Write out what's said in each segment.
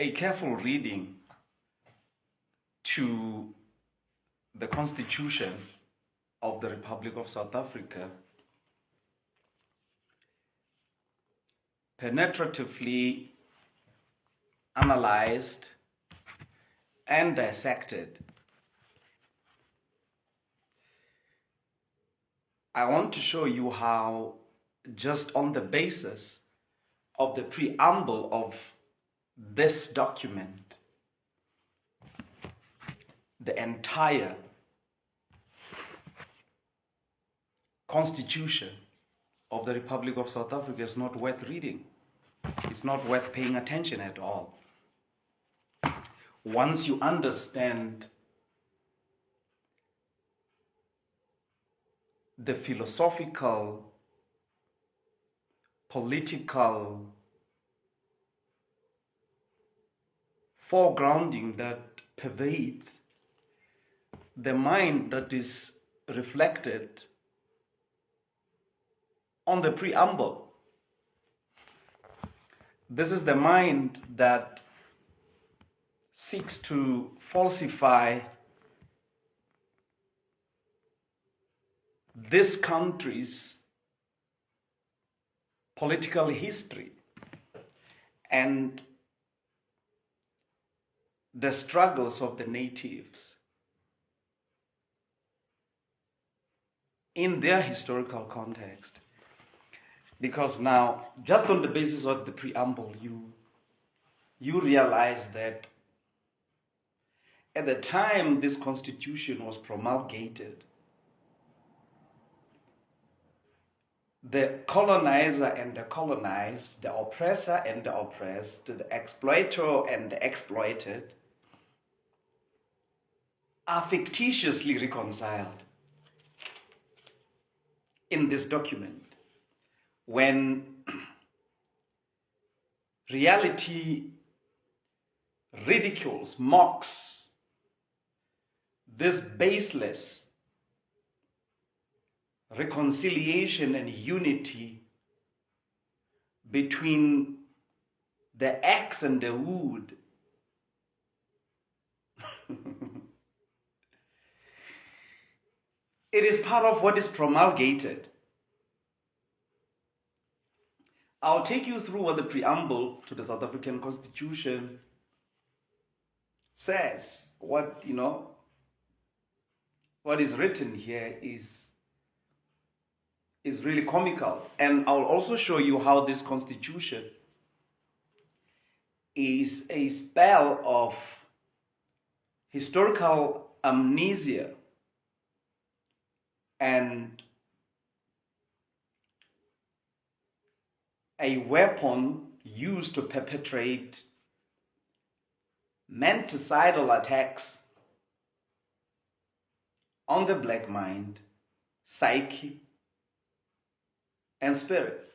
a careful reading to the Constitution of the Republic of South Africa penetratively analyzed and dissected, I want to show you how, just on the basis of the preamble of this document, the entire Constitution of the Republic of South Africa is not worth reading. It's not worth paying attention at all. Once you understand the philosophical, political foregrounding that pervades the mind that is reflected on the preamble. This is the mind that seeks to falsify this country's political history and the struggles of the natives in their historical context. Because now, just on the basis of the preamble, you realize that at the time this constitution was promulgated, the colonizer and the colonized, the oppressor and the oppressed, the exploiter and the exploited are fictitiously reconciled in this document, when reality ridicules, mocks this baseless reconciliation and unity between the axe and the wood. It is part of what is promulgated. I'll take you through what the preamble to the South African Constitution says. What is written here is really comical. And I'll also show you how this constitution is a spell of historical amnesia and a weapon used to perpetrate mental attacks on the black mind, psyche, and spirit.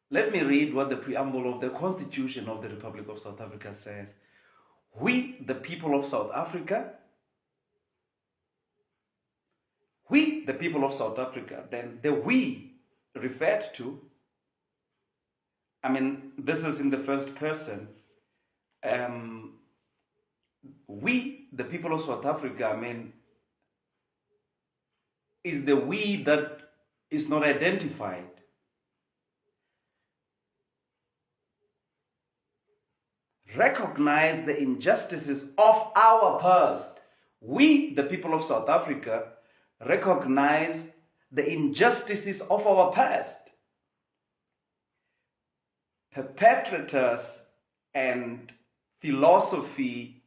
Let me read what the preamble of the Constitution of the Republic of South Africa says. We, the people of South Africa, then the we referred to, this is in the first person. We, the people of South Africa, is the we that is not identified. Recognize the injustices of our past. We, the people of South Africa, recognize the injustices of our past. Perpetrators and philosophy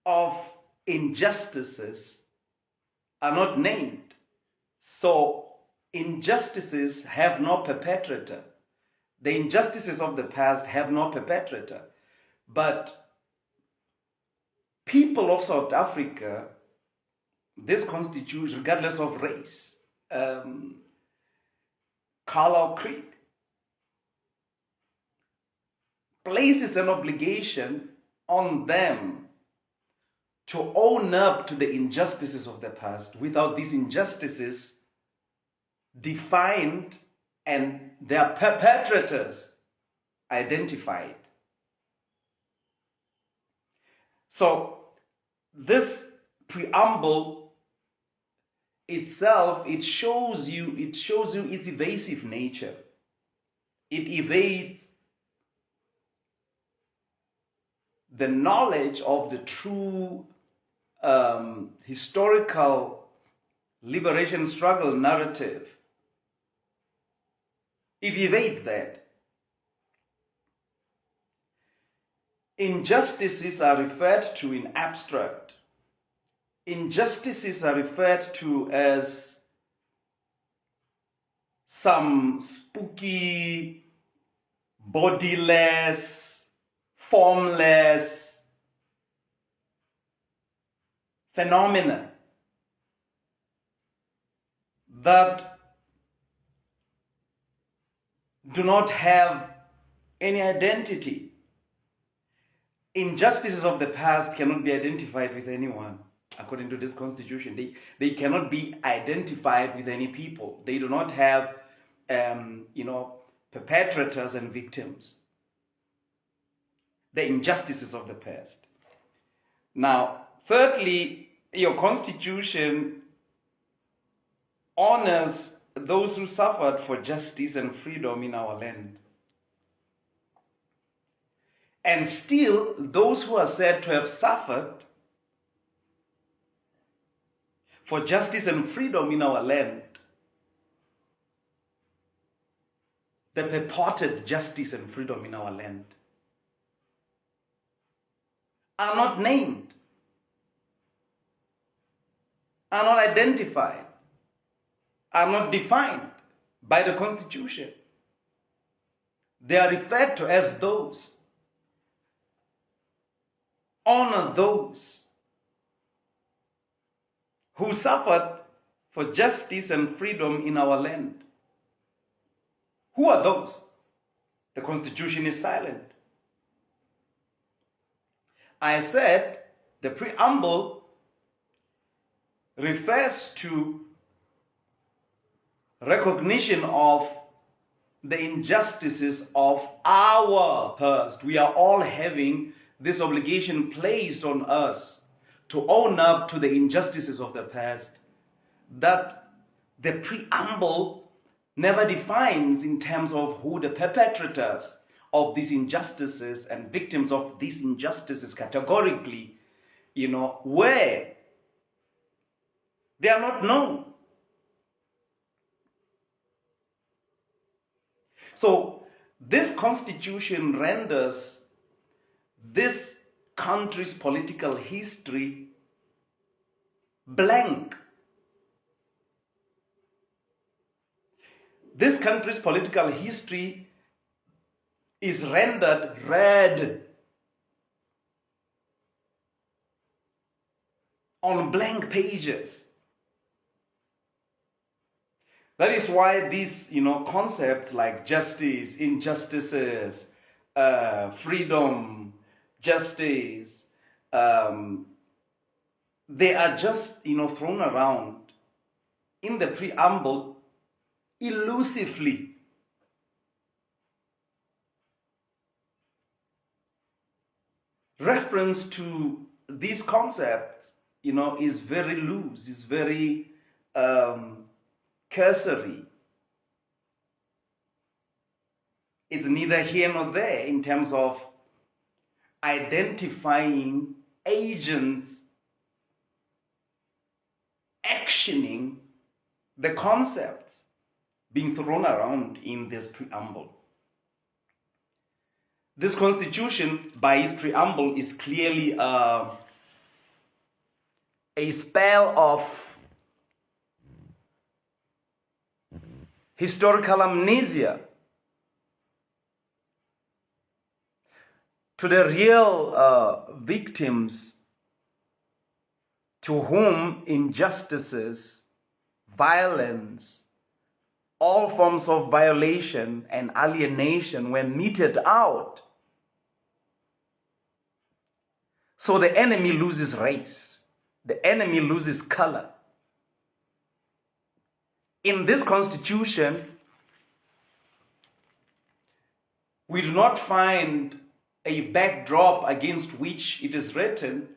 of injustices are not named. So injustices have no perpetrator. The injustices of the past have no perpetrator. But people of South Africa, this constitution, regardless of race, color or creed, places an obligation on them to own up to the injustices of the past. Without these injustices, defined and their perpetrators identified. So this preamble itself, it shows you its evasive nature. It evades the knowledge of the true historical liberation struggle narrative. It evades that. Injustices are referred to in abstract. Injustices are referred to as some spooky, bodiless, formless phenomena that do not have any identity. Injustices of the past cannot be identified with anyone. According to this constitution, they cannot be identified with any people. They do not have, perpetrators and victims. The injustices of the past. Now, thirdly, your constitution honors those who suffered for justice and freedom in our land. And still, those who are said to have suffered for justice and freedom in our land, the purported justice and freedom in our land, are not named, are not identified, are not defined by the Constitution. They are referred to as those. Honor those who suffered for justice and freedom in our land. Who are those? The Constitution is silent. I said the preamble refers to recognition of the injustices of our past. We are all having this obligation placed on us to own up to the injustices of the past that the preamble never defines in terms of who the perpetrators of these injustices and victims of these injustices categorically, were. They are not known. So this constitution renders this country's political history blank. This country's political history is rendered red on blank pages. That is why these, concepts like justice, injustices, freedom, justice, they are just, thrown around in the preamble elusively. Reference to these concepts, is very loose, is very cursory. It's neither here nor there in terms of identifying agents actioning the concepts being thrown around in this preamble. This constitution, by its preamble, is clearly a spell of historical amnesia to the real victims to whom injustices, violence, all forms of violation and alienation were meted out. So the enemy loses race, the enemy loses color. in this constitution, we do not find a backdrop against which it is written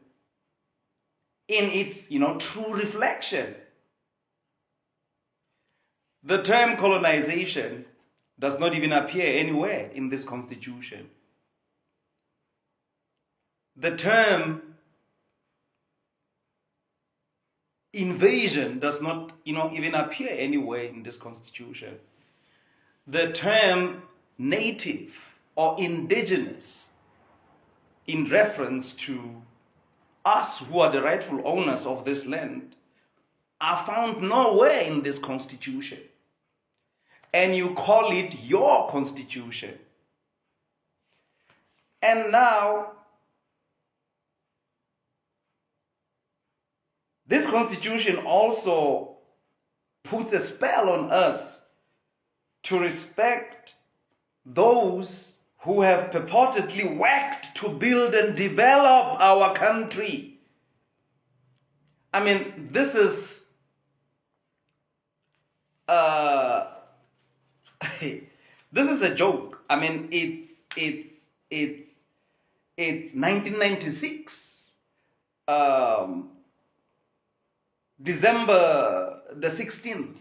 in its, true reflection. The term colonization does not even appear anywhere in this constitution. The term invasion does not, even appear anywhere in this constitution. The term native or indigenous, in reference to us who are the rightful owners of this land, are found nowhere in this constitution. And you call it your constitution. And now, this constitution also puts a spell on us to respect those who have purportedly worked to build and develop our country. I mean, this is this is a joke. I mean, it's 1996, December the 16th,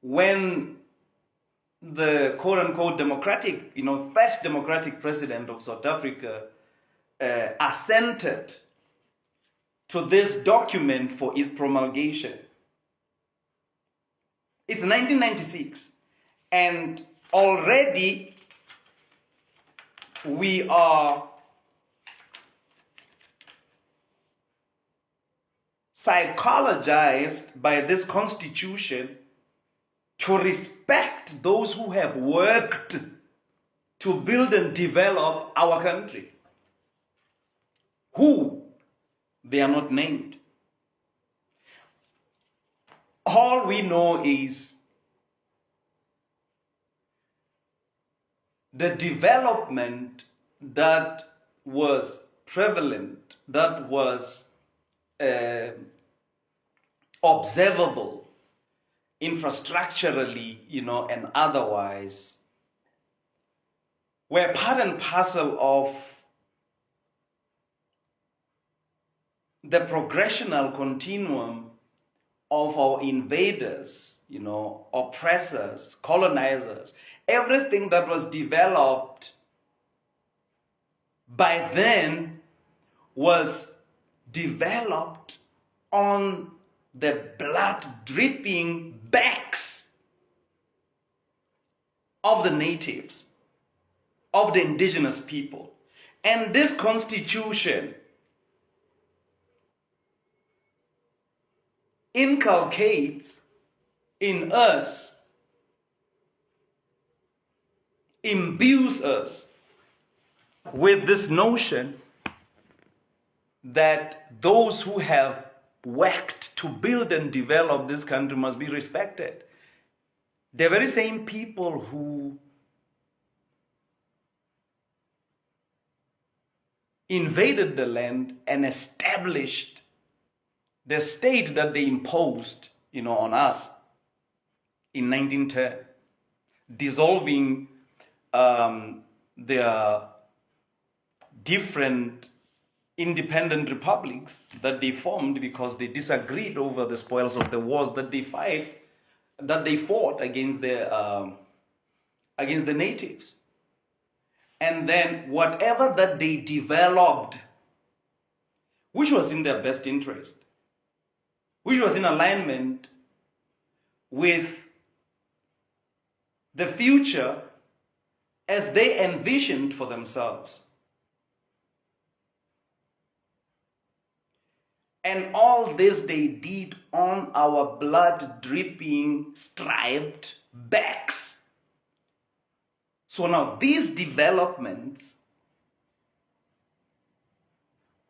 when the quote-unquote democratic, first democratic president of South Africa assented to this document for its promulgation. It's 1996, and already we are psychologized by this constitution to respect those who have worked to build and develop our country. Who? They are not named. All we know is the development that was prevalent, that was observable infrastructurally, and otherwise, were part and parcel of the progressional continuum of our invaders, oppressors, colonizers. Everything that was developed by then was developed on the blood-dripping backs of the natives, of the indigenous people. And this constitution inculcates in us, imbues us with this notion that those who have worked to build and develop this country must be respected. The very same people who invaded the land and established the state that they imposed, on us in 1910, dissolving their different independent republics that they formed because they disagreed over the spoils of the wars that they fought against the natives. And then whatever that they developed, which was in their best interest, which was in alignment with the future as they envisioned for themselves. And all this they did on our blood-dripping, striped backs. So now these developments,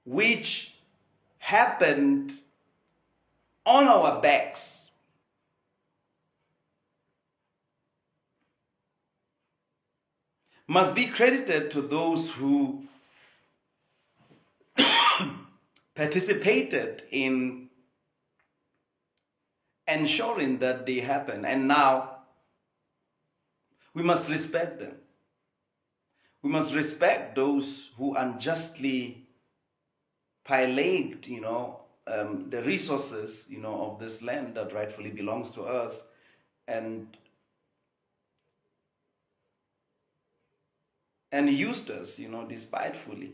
which happened on our backs, must be credited to those who participated in ensuring that they happen. And now we must respect them. We must respect those who unjustly pillaged, the resources, of this land that rightfully belongs to us, and used us, despitefully.